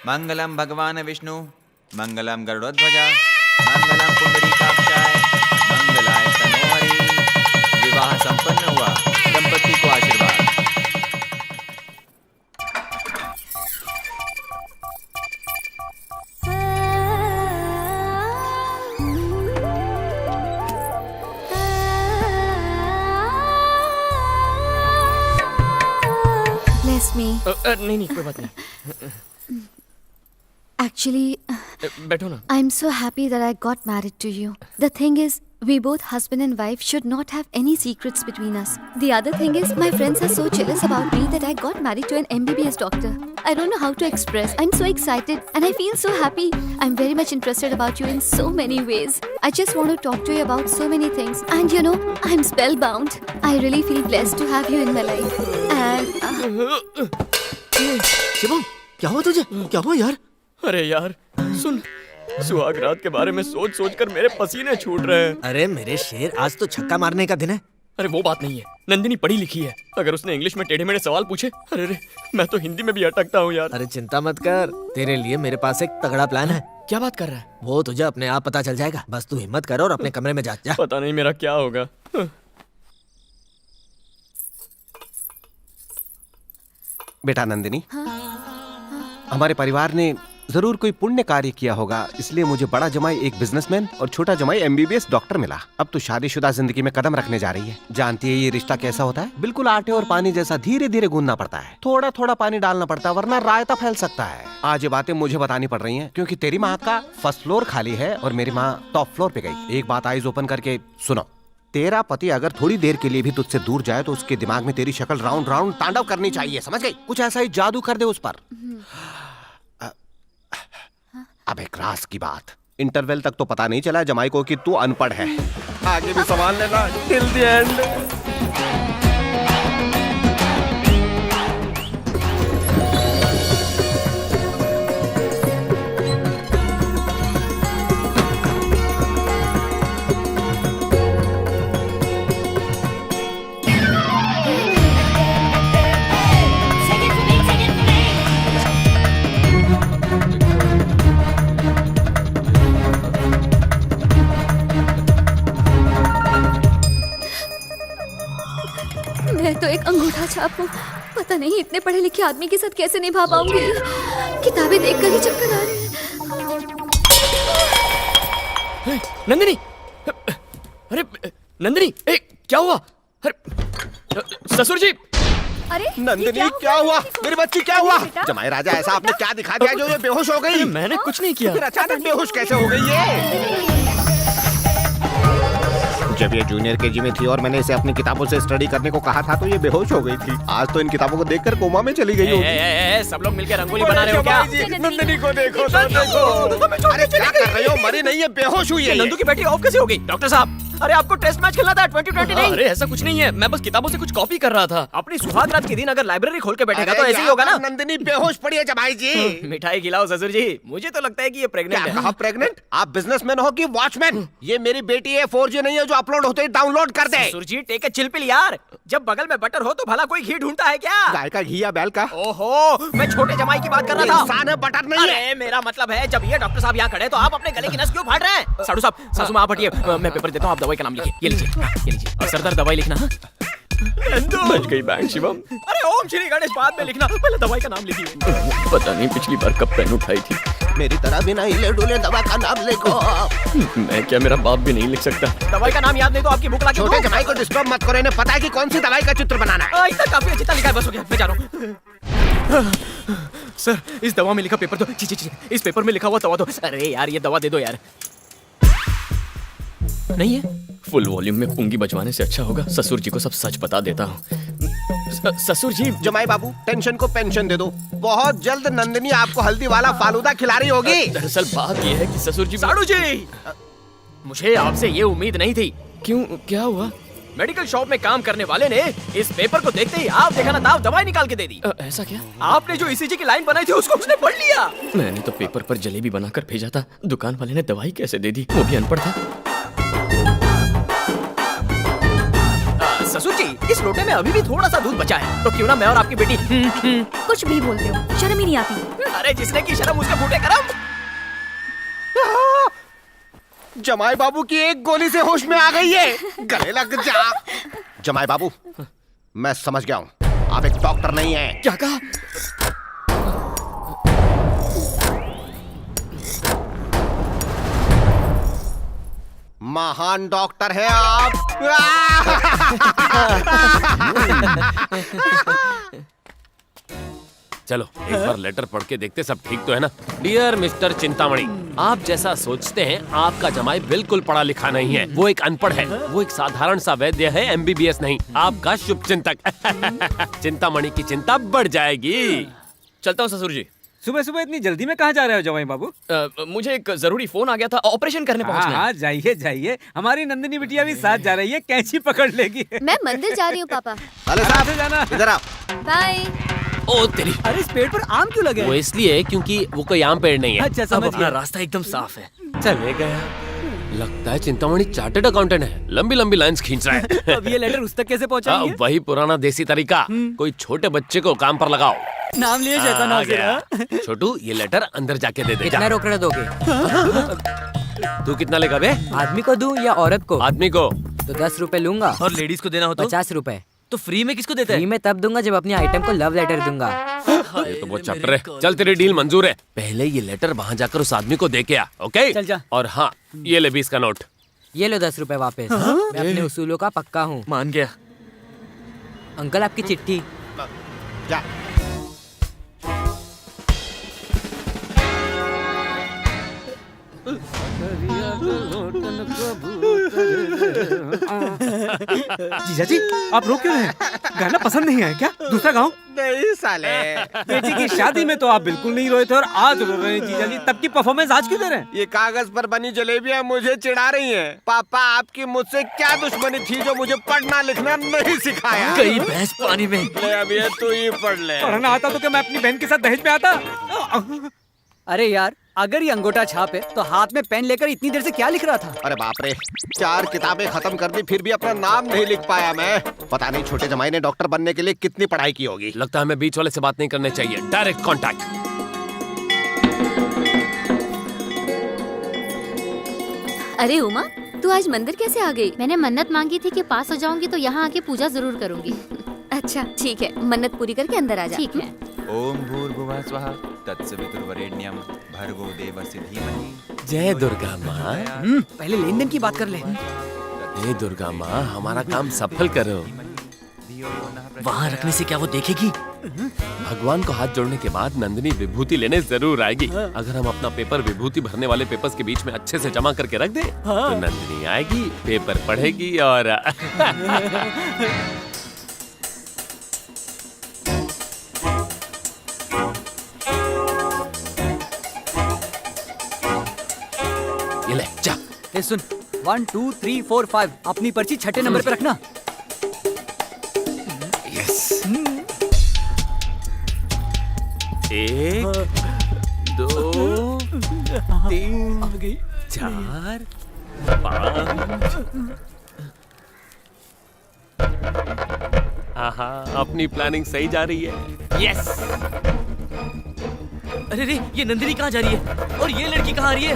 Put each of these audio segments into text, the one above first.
मंगलम भगवान विष्णु, मंगलम गरुड़ध्वजा, मंगलम पुंडरीकाक्षाय, मंगलाय तनोहरि। विवाह संपन्न हुआ, दंपति को आशीर्वाद। Bless me. नहीं कोई बात नहीं। Actually, बैठो ना। I'm so happy that I got married to you. The thing is, we both husband and wife should not have any secrets between us. The other thing is, my friends are so jealous about me that I got married to an MBBS doctor. I don't know how to express. I'm so excited and I feel so happy. I'm very much interested about you in so many ways. I just want to talk to you about so many things. And you know, I'm spellbound. I really feel blessed to have you in my life. And Shivam, क्या हुआ तुझे? क्या हुआ यार? अरे यार सुन, सुहाग रात के बारे में सोच सोच कर मेरे पसीने छूट रहे हैं। अरे मेरे शेर, आज तो छक्का मारने का दिन है। अरे वो बात नहीं है, नंदिनी पढ़ी लिखी है। अगर उसने इंग्लिश में टेढ़े मेढ़े सवाल पूछे, अरे रे, मैं तो हिंदी में भी अटकता हूँ यार। अरे चिंता मत कर, तेरे लिए मेरे पास एक तगड़ा प्लान है। क्या बात कर रहा है? वो तुझे अपने आप पता चल जाएगा। बस तू हिम्मत कर और अपने कमरे में जा। पता नहीं मेरा क्या होगा। बेटा नंदिनी, हमारे परिवार ने जरूर कोई पुण्य कार्य किया होगा, इसलिए मुझे बड़ा जमाई एक बिजनेसमैन और छोटा जमाई MBBS डॉक्टर मिला। अब तो शादीशुदा जिंदगी में कदम रखने जा रही है। जानती है ये रिश्ता कैसा होता है? बिल्कुल आटे और पानी जैसा धीरे धीरे गूंदना पड़ता है। थोड़ा थोड़ा पानी डालना पड़ता है, वरना रायता फैल सकता है। आज ये बातें मुझे बतानी पड़ रही है, क्योंकि तेरी माँ का फर्स्ट फ्लोर खाली है और मेरी माँ टॉप फ्लोर पे गई। एक बात आइज ओपन करके सुनो, तेरा पति अगर थोड़ी देर के लिए भी तुझसे दूर जाए तो उसके दिमाग में तेरी शक्ल राउंड राउंड तांडव करनी चाहिए, समझ गई? कुछ ऐसा ही जादू कर दे उस पर। अब एक राज की बात, इंटरवल तक तो पता नहीं चला जमाई को कि तू अनपढ़ है। आगे भी संभाल लेना टिल द एंड। मैं तो एक अंगूठा छाप हूँ। पता नहीं इतने पढ़े लिखे आदमी के साथ कैसे निभा पाऊंगी। किताबें देखकर ही चक्कर आ रहे हैं। नंदिनी, अरे नंदिनी, क्या हुआ? अरे ससुर जी। अरे नंदिनी क्या हुआ? मेरी बच्ची क्या हुआ? जमाई राजा ऐसा आपने क्या दिखा दिया जो ये बेहोश हो गई? मैंने कुछ नहीं किया। फिर अचानक बेहोश कैसे हो गई ये? जब ये जूनियर केजी में थी और मैंने इसे अपनी किताबों से स्टडी करने को कहा था तो ये बेहोश हो गई थी। आज तो इन किताबों को देखकर कोमा में चली गई होगी। सब लोग मिलकर रंगोली बना रहे हो क्या? नंदिनी को देखो तो देखो। अरे क्या कर रहे हो? मरी नहीं है, बेहोश हुई है। नंदू की बैटरी ऑफ कैसे हो गई? डॉक्टर साहब, अरे आपको टेस्ट मैच खेलना था 2020 नहीं? अरे ऐसा कुछ नहीं है, मैं बस किताबों से कुछ कॉपी कर रहा था। अपनी सुहाग रात के दिन अगर लाइब्रेरी खोल के बैठेगा तो ऐसे ही होगा ना। नंदिनी बेहोश पड़ी है जमाई जी। मिठाई खिलाओ ससुर जी, मुझे तो लगता है कि ये प्रेग्नेंट है। कहा प्रेग्नेंट? आप बिजनेसमैन हो कि वॉचमैन? ये मेरी बेटी है, 4G नहीं है जो अपलोड होते ही डाउनलोड कर दे। ससुर जी टेक ए चिल पिल यार, जब बगल में बटर हो तो भला कोई घी ढूंढता है क्या? गाय का घी या बैल का? ओहो, मैं छोटे जमाई की बात कर रहा था। इंसान है, बटर नहीं है। अरे मेरा मतलब है, जब ये डॉक्टर साहब यहाँ खड़े तो आप अपने गले की नस क्यों फाड़ रहे हैं? साधु साहब, सासू माँ आप हटिए, मैं पेपर देता हूँ, आप दवाई का नाम लिखिए। ये लीजिए, ये लीजिए। और सरदार दवाई लिखना। बच गई बैंड शिवम। अरे ओम श्री गणेश बाद में लिखना, पहले दवाई का नाम लिखिए। पता नहीं पिछली बार कब पेन उठाई थी। मेरी तरह बिना हिले डुले दवा का नाम लिखो। मैं क्या, मेरा बाप भी नहीं लिख सकता। दवाई का नाम याद नहीं तो आपकी भूख लगी। छोटे जमाई को डिस्टर्ब मत करो, इन्हें पता है कि कौन सी दवाई का चित्र बनाना है। इतना काफी है, जितना लिखा है बस हो गया, मैं जा रहा हूँ। सर इस दवा में लिखा पेपर दो। इस पेपर में लिखा हुआ दवा दो। अरे यार ये दवा दे दो यार। नहीं है, फुल वॉल्यूम में पुंगी बजवाने से अच्छा होगा ससुर जी को सब सच बता देता हूँ। ससुर जी। जमाई बाबू, टेंशन को पेंशन दे दो। बहुत जल्द नंदिनी आपको हल्दी वाला फालूदा खिला रही होगी। दरअसल बात यह है कि ससुर जी। साडू जी, मुझे आपसे ये उम्मीद नहीं थी। क्यों, क्या हुआ? मेडिकल शॉप में काम करने वाले ने इस पेपर को देखते ही आप देखा ना था, दवाई निकाल के दे दी। ऐसा क्या? आपने जो ECG की लाइन बनाई थी उसको उसने पढ़ लिया। मैंने तो पेपर पर जलेबी बनाकर भेजा था, दुकान वाले ने दवाई कैसे दे दी? वो भी अनपढ़ था। ससुर जी, इस लोटे में अभी भी थोड़ा सा दूध बचा है, तो क्यों ना मैं और आपकी बेटी कुछ भी बोलते हो, शर्म ही नहीं आती। अरे जिसने की शर्म उसके फूटे करम। जमाई बाबू की एक गोली से होश में आ गई है, गले लग जा। जमाई बाबू, मैं समझ गया हूँ, आप एक डॉक्टर नहीं है। क्या कहा? महान डॉक्टर है आप। चलो एक बार लेटर पढ़ के देखते, सब ठीक तो है ना। डियर मिस्टर चिंतामणि, आप जैसा सोचते हैं आपका जमाई बिल्कुल पढ़ा लिखा नहीं है। वो एक अनपढ़ है, वो एक साधारण सा वैद्य है, MBBS नहीं, आपका शुभ चिंतक। चिंतामणि की चिंता बढ़ जाएगी। चलता हूँ ससुर जी। सुबह सुबह इतनी जल्दी में कहाँ जा रहे हो जवाई बाबू? मुझे एक जरूरी फोन आ गया था, ऑपरेशन करने पहुंचना है। हाँ जाइए जाइए, हमारी नंदिनी बिटिया भी साथ जा रही है, कैंची पकड़ लेगी। मैं मंदिर जा रही हूँ पापा। अरे साथ साहब जाना। इधर आओ। बाय। ओ तेरी, अरे इस पेड़ पर आम क्यों लगे? वो इसलिए क्योंकि वो कोई आम पेड़ नहीं है। अच्छा अब समझ अपना गया। रास्ता एकदम साफ है। चले गया। लगता है चिंतामणि चार्टर्ड अकाउंटेंट है, लंबी लंबी लाइंस खींच रहा है। अब ये लेटर उस तक कैसे पहुंचाएंगे? वही पुराना देसी तरीका, कोई छोटे बच्चे को काम पर लगाओ। नाम लिए शैतान आ हाजिर गया। है। छोटू ये लेटर अंदर जाके दे दे। कितना रोकड़ा दोगे? तू कितना लेगा बे? आदमी को दूं या औरत को? आदमी को। तो 10 रुपए लूंगा। और लेडीज को देना हो तो 50 रुपए। तो फ्री में किसको देते फ्री में तब दूंगा जब अपनी आइटम को लव लेटर दूंगा। ये तो बहुत चप्पर है। चल तेरी डील मंजूर है। पहले ये लेटर वहाँ जाकर उस आदमी को दे के आ, ओके? चल जा। और हाँ, ये ले 20 का नोट। ये लो 10 रुपए वापस। मैं अपने उसूलों का पक्का हूँ। मान गया। अंकल आपकी चिट्ठी। जा। जीजा जी आप रो क्यों रहे हैं? गाना पसंद नहीं आया क्या? दूसरा गाओ। नहीं साले। बेटी की शादी में तो आप बिल्कुल नहीं रोए थे और आज रो रहे हैं जीजा जी। तब की परफॉर्मेंस आज क्यों दे रहे हैं? ये कागज पर बनी जलेबियां मुझे चिढ़ा रही हैं। पापा आपकी मुझसे क्या दुश्मनी थी जो मुझे पढ़ना लिखना नहीं सिखाया? गई भैंस पानी में। ले अब ये तू ही पढ़ ले। पढ़ना आता तो क्या मैं अपनी बहन के साथ दहेज में आता? अरे यार, अगर ये अंगूठा छाप है तो हाथ में पेन लेकर इतनी देर से क्या लिख रहा था? अरे बाप रे, 4 किताबें खत्म कर दी फिर भी अपना नाम नहीं लिख पाया मैं। पता नहीं छोटे जमाई ने डॉक्टर बनने के लिए कितनी पढ़ाई की होगी। लगता है हमें बीच वाले से बात नहीं करनी चाहिए, डायरेक्ट कांटेक्ट। अरे उमा, तू आज मंदिर कैसे आ गई? मैंने मन्नत मांगी थी कि पास हो जाऊंगी तो यहाँ आके पूजा जरूर करूंगी। अच्छा ठीक है, मन्नत पूरी करके अंदर आ जा। ठीक है। ओम भूर्भुवः स्वः तत्सवितुर्वरेण्यं भर्गो देवस्य धीमहि। जय दुर्गा माँ। पहले लेन देन की बात कर ले। हे दुर्गा माँ, हमारा काम सफल करो। वहाँ रखने से क्या वो देखेगी? भगवान को हाथ जोड़ने के बाद नंदिनी विभूति लेने जरूर आएगी। अगर हम अपना पेपर विभूति भरने वाले पेपर्स के बीच में अच्छे से जमा करके रख दे तो नंदिनी आएगी, पेपर पढ़ेगी और ये ले जा। ए सुन, 1 2 3 4 5 अपनी पर्ची छठे नंबर पे रखना। यस। 1 2 3 4 5। आहा, अपनी प्लानिंग सही जा रही है। यस। अरे रे, ये नंदिनी कहाँ जा रही है? और ये लड़की कहाँ आ रही है?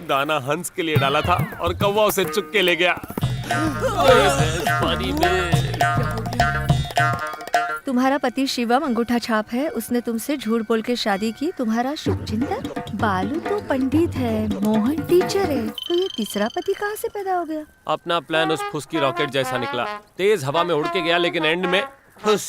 दाना हंस के लिए डाला था और कौवा उसे चुग के ले गया। पानी में। तुम्हारा पति शिवम अंगूठा छाप है, उसने तुमसे झूठ बोल के शादी की। तुम्हारा शुभचिंतक बालू तो पंडित है, मोहन टीचर है, तो ये तीसरा पति कहाँ से पैदा हो गया? अपना प्लान उस फुस की रॉकेट जैसा निकला। तेज हवा में उड़ के गया लेकिन एंड में फुस।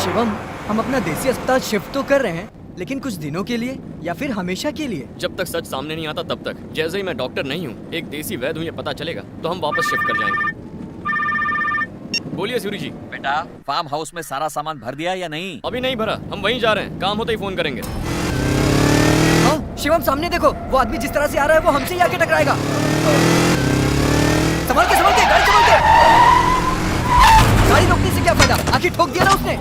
शिवम, हम अपना देसी अस्पताल शिफ्ट तो कर रहे हैं, लेकिन कुछ दिनों के लिए या फिर हमेशा के लिए? जब तक सच सामने नहीं आता तब तक। जैसे ही मैं डॉक्टर नहीं हूँ, एक देसी वैद्य हूँ, ये पता चलेगा तो हम वापस शिफ्ट कर जाएंगे। बोलिए सूरी जी। बेटा, फार्म हाउस में सारा सामान भर दिया या नहीं? अभी नहीं भरा, हम वहीं जा रहे हैं, काम होते ही फोन करेंगे। शिवम सामने देखो, वो आदमी जिस तरह से आ रहा है वो हमसे ही आके टकराएगा। संभाल के, संभाल के, गाड़ी संभाल के। गाड़ी रोकने से क्या फायदा, आखिर ठोक दिया ना उसने।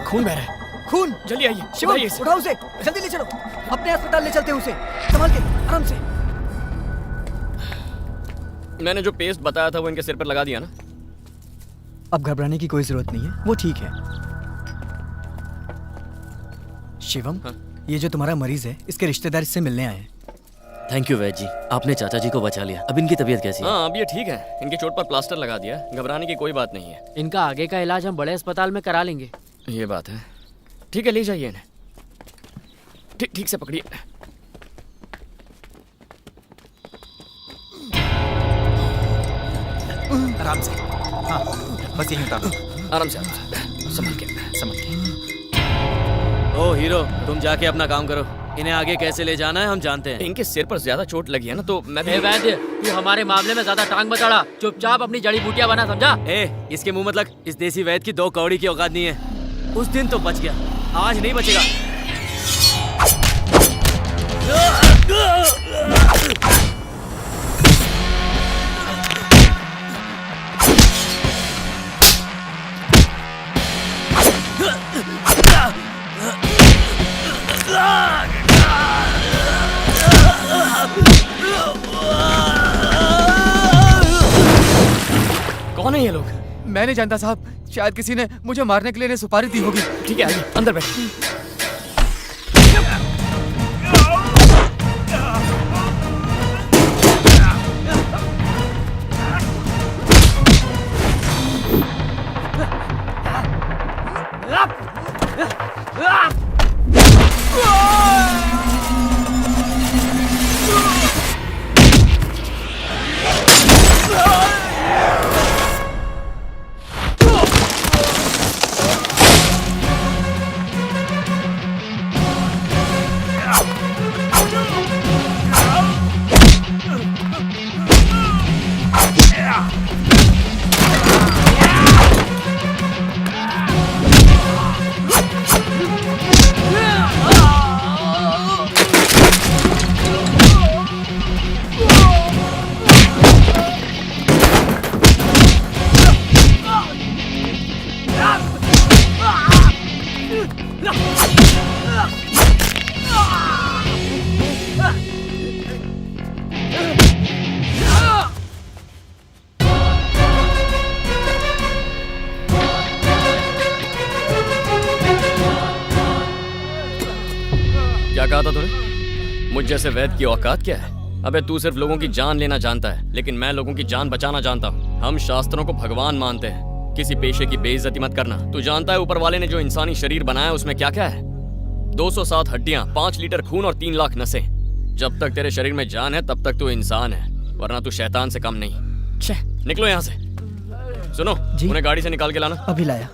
खून बह रहा है। खून? जल्दी आइए, शिवम उठाइए इसे। उठाओ उसे, जल्दी ले चलो, अपने अस्पताल ले चलते हैं उसे। संभाल के, आराम से। मैंने जो पेस्ट बताया था वो इनके सिर पर लगा दिया ना? अब घबराने की कोई जरूरत नहीं है, वो ठीक है। शिवम, ये जो तुम्हारा मरीज है, इसके रिश्तेदार इससे मिलने आए हैं। थैंक यू वैद जी, आपने चाचा जी को बचा लिया। अब इनकी तबीयत कैसी है? हाँ, अब ये ठीक है। इनकी चोट पर प्लास्टर लगा दिया, घबराने की कोई बात नहीं है। इनका आगे का इलाज हम बड़े अस्पताल में करा लेंगे। ये बात है। ठीक है, ले जाइए इन्हें। ठीक से पकड़िए। आराम से। हाँ, बस यहीं उतारो। आराम से संभल के। ओ हीरो, तुम जाके अपना काम करो। इन्हें आगे कैसे ले जाना है हम जानते हैं। इनके सिर पर ज्यादा चोट लगी है ना, तो मैं ए वैद्य, तू हमारे मामले में ज्यादा टांग मत अड़ा। चुपचाप अपनी जड़ी बूटियां बना, समझा? इसके मुंह मत लग। इस देसी वैद्य की 2 कौड़ी की औकात नहीं है। उस दिन तो बच गया, आज नहीं बचेगा। कौन है ये लोग? मैं नहीं जानता साहब, शायद किसी ने मुझे मारने के लिए इन्हें सुपारी दी होगी। ठीक है, आइए अंदर बैठ। क्या कहा था तूने? मुझ जैसे वैद्य की औकात क्या है? अबे तू सिर्फ लोगों की जान लेना जानता है, लेकिन मैं लोगों की जान बचाना जानता हूँ। हम शास्त्रों को भगवान मानते हैं। किसी पेशे की बेइज्जती मत करना। तू जानता है ऊपर वाले ने जो इंसानी शरीर बनाया उसमें क्या क्या है? 207 हड्डियां, 5 लीटर खून और 3 लाख नसें। जब तक तेरे शरीर में जान है तब तक तू इंसान है, वरना तू शैतान से कम नहीं। निकलो यहाँ से। सुनो, उन्हें गाड़ी से निकाल के लाना। अभी लाया।